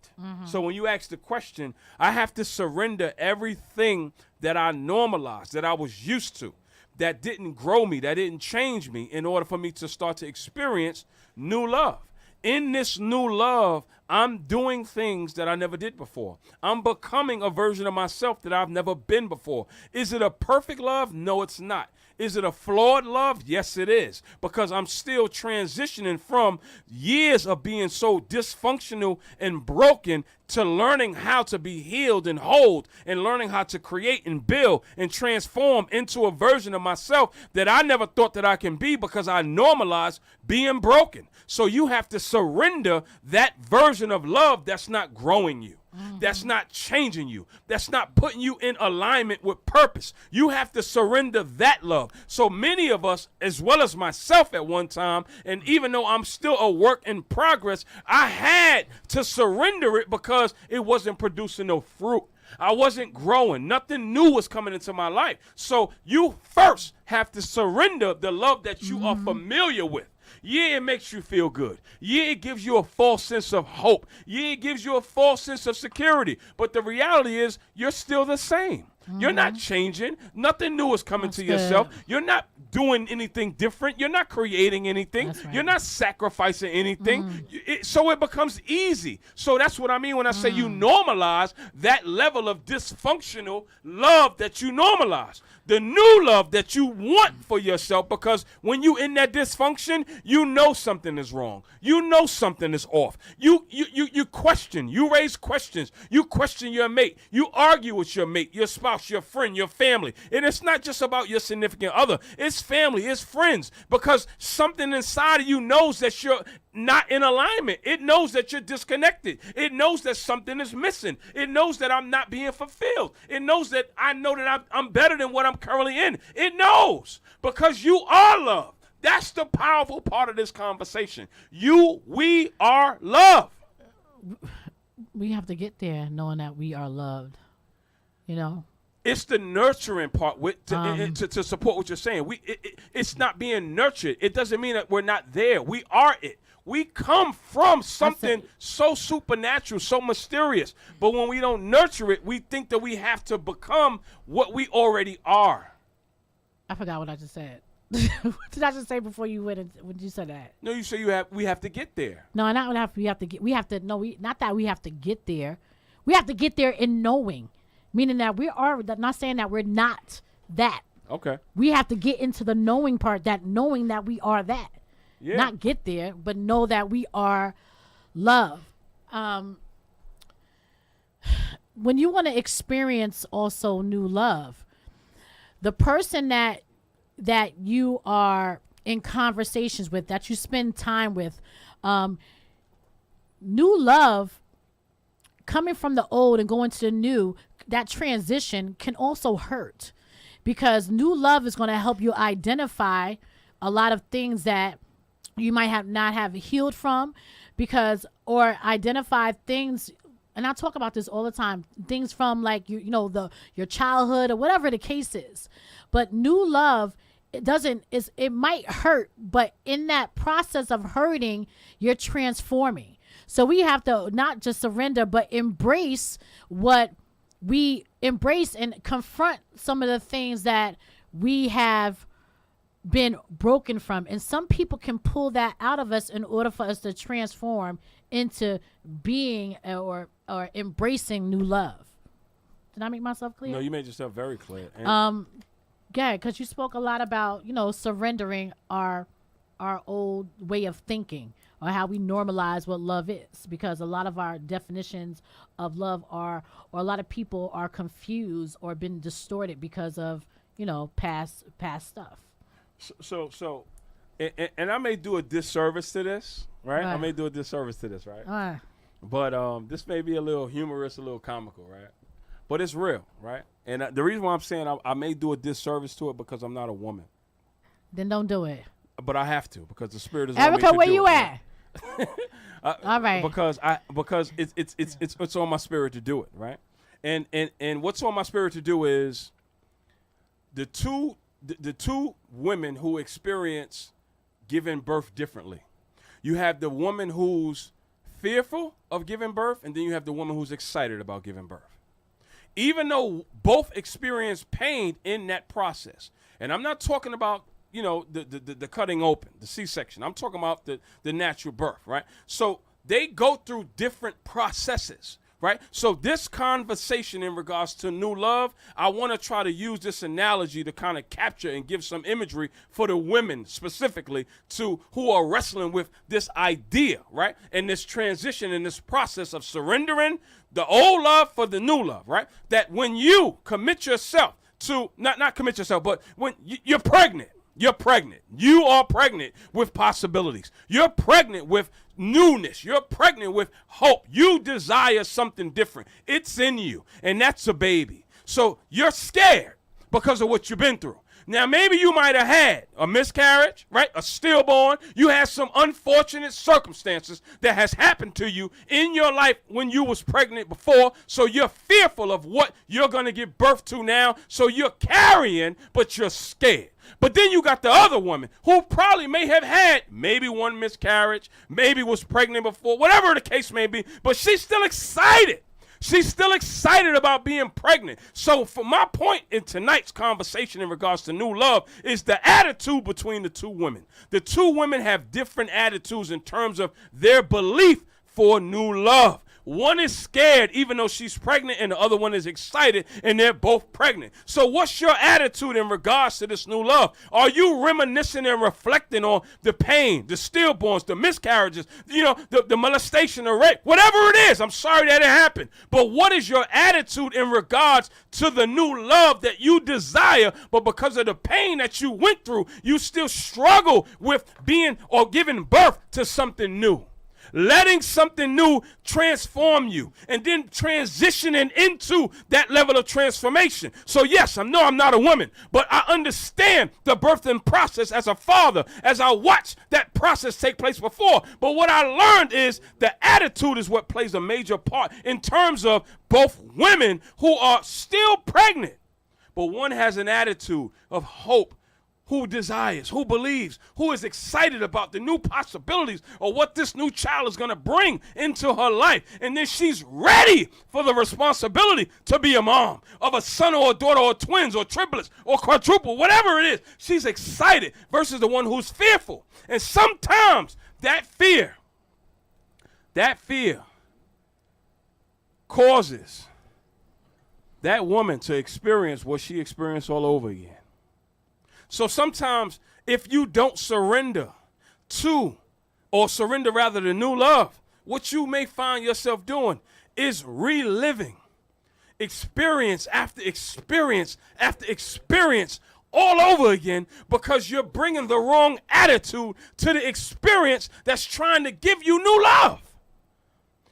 So when you ask the question, I have to surrender everything that I normalized, that I was used to, that didn't grow me, that didn't change me, in order for me to start to experience new love. In this new love, I'm doing things that I never did before. I'm becoming a version of myself that I've never been before. Is it a perfect love? No, it's not. Is it a flawed love? Yes, it is. Because I'm still transitioning from years of being so dysfunctional and broken to learning how to be healed and whole, and learning how to create and build and transform into a version of myself that I never thought that I can be, because I normalized being broken. So you have to surrender that version of love that's not growing you. That's not changing you. That's not putting you in alignment with purpose. You have to surrender that love. So many of us, as well as myself at one time, and even though I'm still a work in progress, I had to surrender it because it wasn't producing no fruit. I wasn't growing. Nothing new was coming into my life. So you first have to surrender the love that you are familiar with. Yeah, it makes you feel good. Yeah, it gives you a false sense of hope. Yeah, it gives you a false sense of security. But the reality is you're still the same. You're not changing. Nothing new is coming to yourself. You're not doing anything different. You're not creating anything. Right. You're not sacrificing anything. So it becomes easy. So that's what I mean when I say you normalize that level of dysfunctional love that you normalize. The new love that you want for yourself, because when you in that dysfunction, you know something is wrong. You know something is off. You question. You raise questions. You question your mate. You argue with your mate, your spouse, your friend, your family. And it's not just about your significant other. It's family. It's friends. Because something inside of you knows that you're not in alignment. It knows that you're disconnected. It knows that something is missing. It knows that I'm not being fulfilled. It knows that I know that I'm better than what I'm currently in. It knows, because you are love. That's the powerful part of this conversation. We are love. We have to get there knowing that we are loved. You know? It's the nurturing part to support what you're saying. It's not being nurtured. It doesn't mean that we're not there. We are it. We come from something so supernatural, so mysterious. But when we don't nurture it, we think that we have to become what we already are. I forgot what I just said. What did I just say before you went? When you said that? No, you say we have to get there. No, not we have to get. We have to. No, not that we have to get there. We have to get there in knowing, meaning that we are. Not saying that we're not that. Okay. We have to get into the knowing part. That knowing that we are that. Yeah. Not get there, but know that we are love. When you want to experience also new love, the person that you are in conversations with, that you spend time with, new love coming from the old and going to the new, that transition can also hurt, because new love is going to help you identify a lot of things that you might have not have healed from, because, or identify things. And I talk about this all the time, things from like your childhood or whatever the case is. But new love, it might hurt, but in that process of hurting, you're transforming. So we have to not just surrender, but embrace and confront some of the things that we have been broken from. And some people can pull that out of us in order for us to transform into being or embracing new love. Did I make myself clear? No, you made yourself very clear. Yeah, because you spoke a lot about, surrendering our old way of thinking, or how we normalize what love is, because a lot of our definitions of love or a lot of people are confused or been distorted because of, past stuff. So, and I may do a disservice to this, right? I may do a disservice to this, right? But this may be a little humorous, a little comical, right? But it's real, right? And the reason why I'm saying I may do a disservice to it because I'm not a woman. Then don't do it. But I have to, because the Spirit is Erica, where you at? All right. Because it's on my spirit to do it, right? And what's on my spirit to do is the two women who experience giving birth differently. You have the woman who's fearful of giving birth, and then you have the woman who's excited about giving birth. Even though both experience pain in that process. And I'm not talking about, the cutting open, the C-section. I'm talking about the natural birth, right? So they go through different processes, right? So this conversation in regards to new love, I want to try to use this analogy to kind of capture and give some imagery for the women specifically who are wrestling with this idea, right? And this transition and this process of surrendering the old love for the new love, right? That when you commit yourself to, not commit yourself, but when you're pregnant, you are pregnant with possibilities. You're pregnant with newness. You're pregnant with hope. You desire something different. It's in you, and that's a baby. So you're scared because of what you've been through. Now, maybe you might have had a miscarriage, right? A stillborn. You had some unfortunate circumstances that has happened to you in your life when you was pregnant before. So you're fearful of what you're going to give birth to now. So you're carrying, but you're scared. But then you got the other woman who probably may have had maybe one miscarriage, maybe was pregnant before, whatever the case may be, but she's still excited. She's still excited about being pregnant. So for my point in tonight's conversation in regards to new love is the attitude between the two women. The two women have different attitudes in terms of their belief for new love. One is scared even though she's pregnant, and the other one is excited, and they're both pregnant. So what's your attitude in regards to this new love? Are you reminiscing and reflecting on the pain, the stillborns, the miscarriages, the molestation, the rape, whatever it is? I'm sorry that it happened. But what is your attitude in regards to the new love that you desire, but because of the pain that you went through, you still struggle with being or giving birth to something new? Letting something new transform you, and then transitioning into that level of transformation. So yes, I know I'm not a woman, but I understand the birthing process as a father, as I watched that process take place before. But what I learned is the attitude is what plays a major part in terms of both women who are still pregnant, but one has an attitude of hope, who desires, who believes, who is excited about the new possibilities of what this new child is going to bring into her life. And then she's ready for the responsibility to be a mom of a son or a daughter or twins or triplets or quadruple, whatever it is. She's excited versus the one who's fearful. And sometimes that fear causes that woman to experience what she experienced all over again. So sometimes if you don't surrender to, or surrender rather to new love, what you may find yourself doing is reliving experience after experience after experience all over again, because you're bringing the wrong attitude to the experience that's trying to give you new love.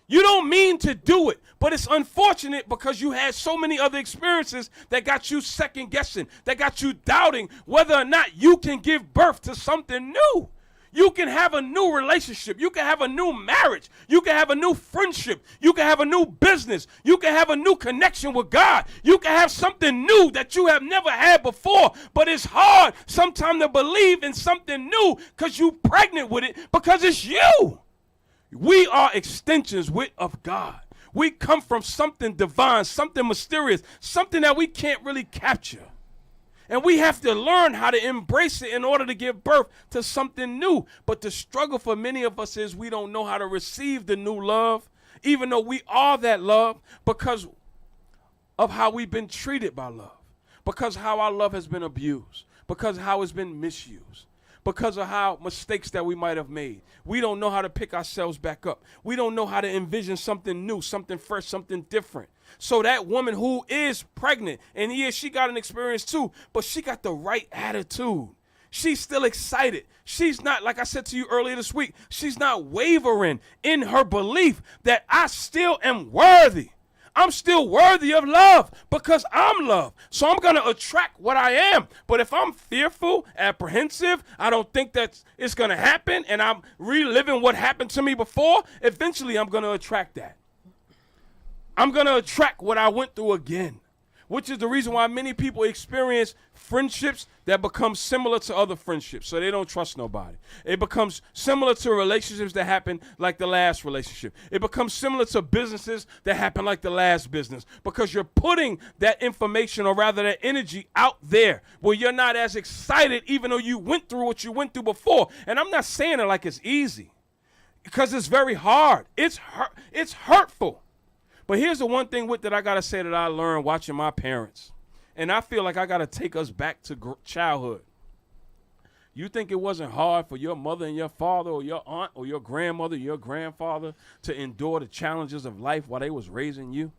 You don't mean to do it, but it's unfortunate because you had so many other experiences that got you second guessing, that got you doubting whether or not you can give birth to something new. You can have a new relationship. You can have a new marriage. You can have a new friendship. You can have a new business. You can have a new connection with God. You can have something new that you have never had before. But it's hard sometimes to believe in something new because you're pregnant with it because it's you. We are extensions of God. We come from something divine, something mysterious, something that we can't really capture. And we have to learn how to embrace it in order to give birth to something new. But the struggle for many of us is we don't know how to receive the new love, even though we are that love, because of how we've been treated by love, because how our love has been abused, because how it's been misused, because of how mistakes that we might have made. We don't know how to pick ourselves back up. We don't know how to envision something new, something fresh, something different. So that woman who is pregnant, and she got an experience too, but she got the right attitude. She's still excited. She's not, like I said to you earlier this week, she's not wavering in her belief that I still am worthy. I'm still worthy of love because I'm love. So I'm going to attract what I am. But if I'm fearful, apprehensive, I don't think that it's going to happen, and I'm reliving what happened to me before, eventually I'm going to attract that. I'm going to attract what I went through again, which is the reason why many people experience friendships that become similar to other friendships, so they don't trust nobody. It becomes similar to relationships that happen like the last relationship. It becomes similar to businesses that happen like the last business, because you're putting that information, or rather that energy, out there where you're not as excited even though you went through what you went through before. And I'm not saying it like it's easy, because it's very hard. It's hurtful. But here's the one thing that I got to say that I learned watching my parents. And I feel like I got to take us back to childhood. You think it wasn't hard for your mother and your father, or your aunt or your grandmother, your grandfather, to endure the challenges of life while they was raising you?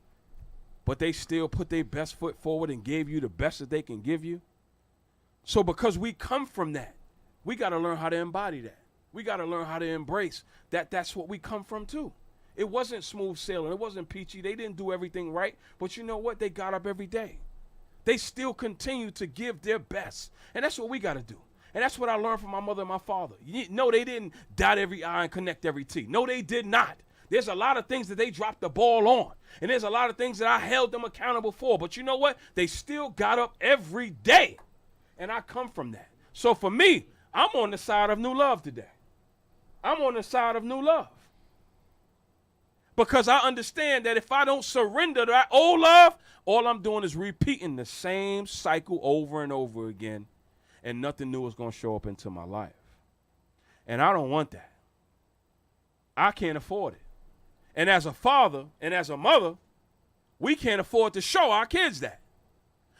But they still put their best foot forward and gave you the best that they can give you? So because we come from that, we got to learn how to embody that. We got to learn how to embrace that that's what we come from too. It wasn't smooth sailing. It wasn't peachy. They didn't do everything right. But you know what? They got up every day. They still continue to give their best. And that's what we got to do. And that's what I learned from my mother and my father. No, they didn't dot every I and connect every T. No, they did not. There's a lot of things that they dropped the ball on. And there's a lot of things that I held them accountable for. But you know what? They still got up every day. And I come from that. So for me, I'm on the side of new love today. I'm on the side of new love. Because I understand that if I don't surrender to that old love, all I'm doing is repeating the same cycle over and over again, and nothing new is going to show up into my life. And I don't want that. I can't afford it. And as a father and as a mother, we can't afford to show our kids that.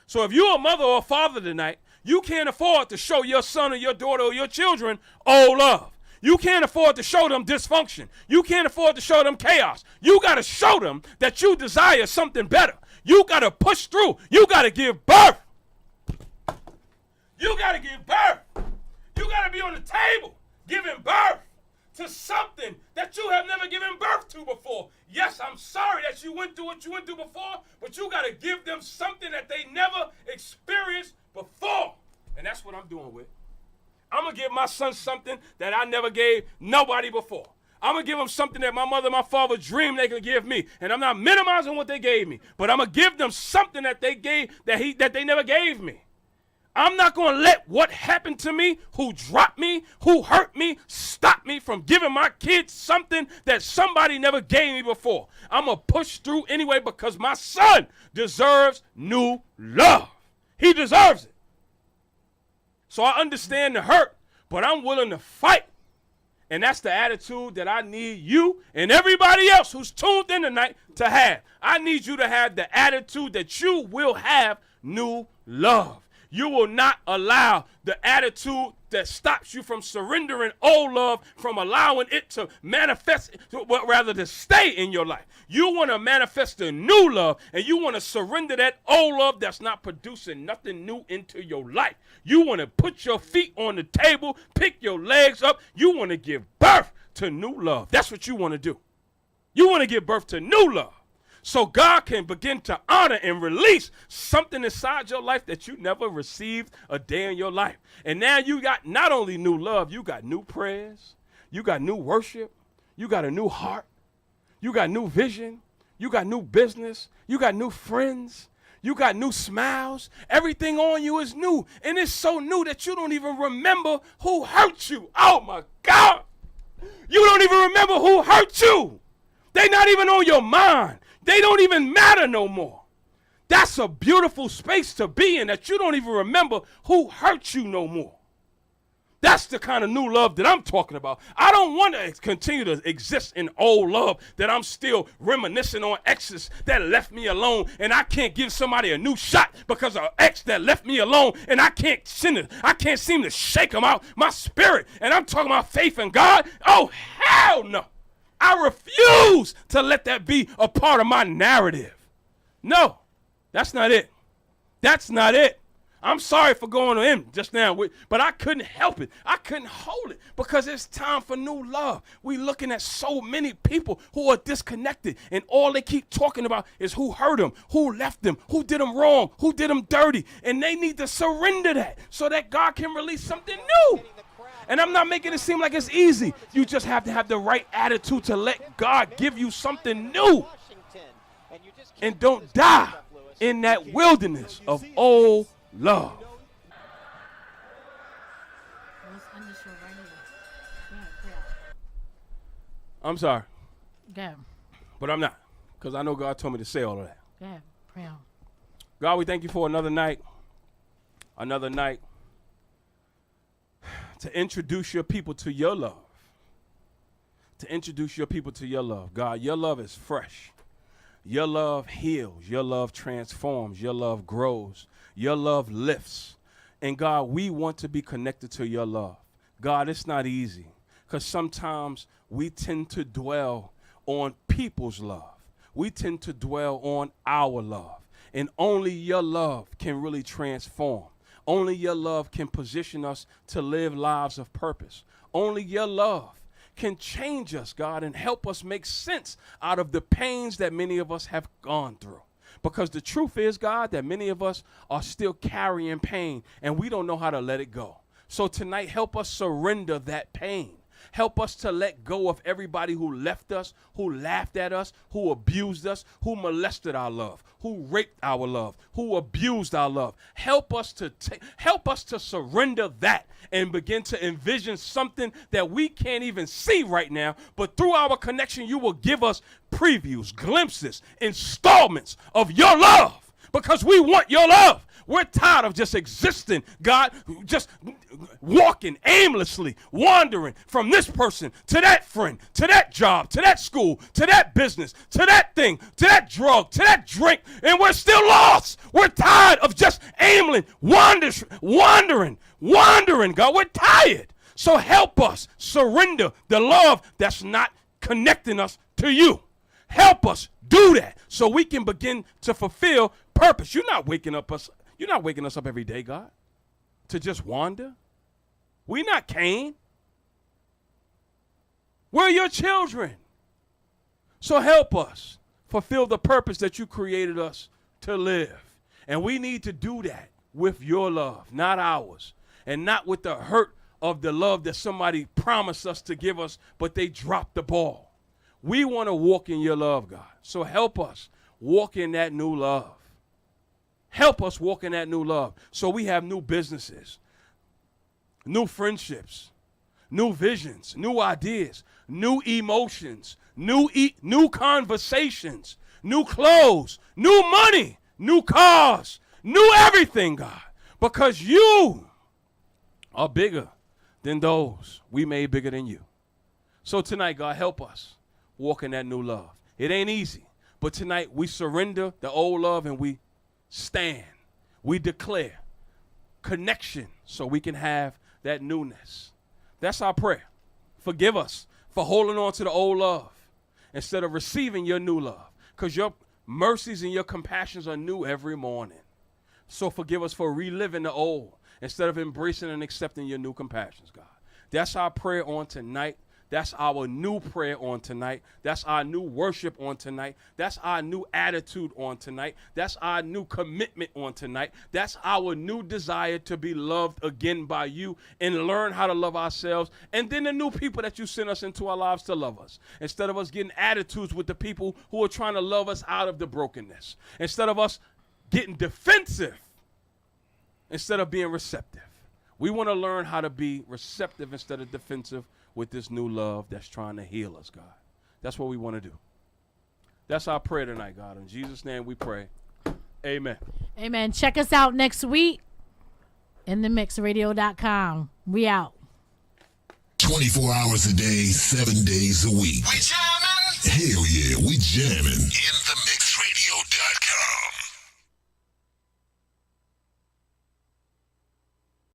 So if you're a mother or a father tonight, you can't afford to show your son or your daughter or your children old love. You can't afford to show them dysfunction. You can't afford to show them chaos. You got to show them that you desire something better. You got to push through. You got to give birth. You got to give birth. You got to be on the table giving birth to something that you have never given birth to before. Yes, I'm sorry that you went through what you went through before, but you got to give them something that they never experienced before. And that's what I'm doing with. I'm going to give my son something that I never gave nobody before. I'm going to give them something that my mother and my father dreamed they could give me. And I'm not minimizing what they gave me, but I'm going to give them something that they gave that they never gave me. I'm not going to let what happened to me, who dropped me, who hurt me, stop me from giving my kids something that somebody never gave me before. I'm going to push through anyway because my son deserves new love. He deserves it. So I understand the hurt, but I'm willing to fight. And that's the attitude that I need you and everybody else who's tuned in tonight to have. I need you to have the attitude that you will have new love. You will not allow the attitude that stops you from surrendering old love, from allowing it to manifest, but rather to stay in your life. You want to manifest the new love, and you want to surrender that old love that's not producing nothing new into your life. You want to put your feet on the table, pick your legs up. You want to give birth to new love. That's what you want to do. You want to give birth to new love. So God can begin to honor and release something inside your life that you never received a day in your life. And now you got not only new love, you got new prayers, you got new worship, you got a new heart, you got new vision, you got new business, you got new friends, you got new smiles. Everything on you is new. And it's so new that you don't even remember who hurt you. Oh my God. You don't even remember who hurt you. They're not even on your mind. They don't even matter no more. That's a beautiful space to be in, that you don't even remember who hurt you no more. That's the kind of new love that I'm talking about. I don't want to continue to exist in old love that I'm still reminiscing on exes that left me alone, and I can't give somebody a new shot because of an ex that left me alone, and I can't seem to shake them out my spirit. And I'm talking about faith in God. Oh, hell no. I refuse to let that be a part of my narrative. No, that's not it. That's not it. I'm sorry for going to him just now, but I couldn't help it. I couldn't hold it because it's time for new love. We're looking at so many people who are disconnected, and all they keep talking about is who hurt them, who left them, who did them wrong, who did them dirty, and they need to surrender that so that God can release something new. And I'm not making it seem like it's easy. You just have to have the right attitude to let God give you something new. And don't die in that wilderness of old love. I'm sorry. Go. But I'm not. Because I know God told me to say all of that. Go ahead. Pray on. God, we thank you for another night. Another night to introduce your people to your love. To introduce your people to your love. God, your love is fresh. Your love heals. Your love transforms. Your love grows. Your love lifts. And God, we want to be connected to your love. God, it's not easy because sometimes we tend to dwell on people's love. We tend to dwell on our love. And only your love can really transform. Only your love can position us to live lives of purpose. Only your love can change us, God, and help us make sense out of the pains that many of us have gone through. Because the truth is, God, that many of us are still carrying pain and we don't know how to let it go. So tonight, help us surrender that pain. Help us to let go of everybody who left us, who laughed at us, who abused us, who molested our love, who raped our love, who abused our love. Help us to surrender that and begin to envision something that we can't even see right now. But through our connection, you will give us previews, glimpses, installments of your love because we want your love. We're tired of just existing, God, just walking aimlessly, wandering from this person to that friend, to that job, to that school, to that business, to that thing, to that drug, to that drink, and we're still lost. We're tired of just aimlessly wandering, God. We're tired. So help us surrender the love that's not connecting us to you. Help us do that so we can begin to fulfill purpose. You're not waking us up every day, God, to just wander. We're not Cain. We're your children. So help us fulfill the purpose that you created us to live. And we need to do that with your love, not ours, and not with the hurt of the love that somebody promised us to give us, but they dropped the ball. We want to walk in your love, God. So help us walk in that new love. Help us walk in that new love so we have new businesses, new friendships, new visions, new ideas, new emotions, new conversations, new clothes, new money, new cars, new everything, God, because you are bigger than those we made bigger than you. So tonight, God, help us walk in that new love. It ain't easy, but tonight we surrender the old love and we stand. We declare connection so we can have that newness. That's our prayer. Forgive us for holding on to the old love instead of receiving your new love, because your mercies and your compassions are new every morning. So forgive us for reliving the old instead of embracing and accepting your new compassions, God. That's our prayer on tonight. That's our new prayer on tonight. That's our new worship on tonight. That's our new attitude on tonight. That's our new commitment on tonight. That's our new desire to be loved again by you and learn how to love ourselves. And then the new people that you send us into our lives to love us. Instead of us getting attitudes with the people who are trying to love us out of the brokenness. Instead of us getting defensive. Instead of being receptive. We want to learn how to be receptive instead of defensive with this new love that's trying to heal us, God. That's what we want to do. That's our prayer tonight, God. In Jesus' name we pray. Amen. Amen. Check us out next week. InTheMixRadio.com. We out. 24 hours a day, 7 days a week. We jamming? Hell yeah, we jamming. InTheMixRadio.com.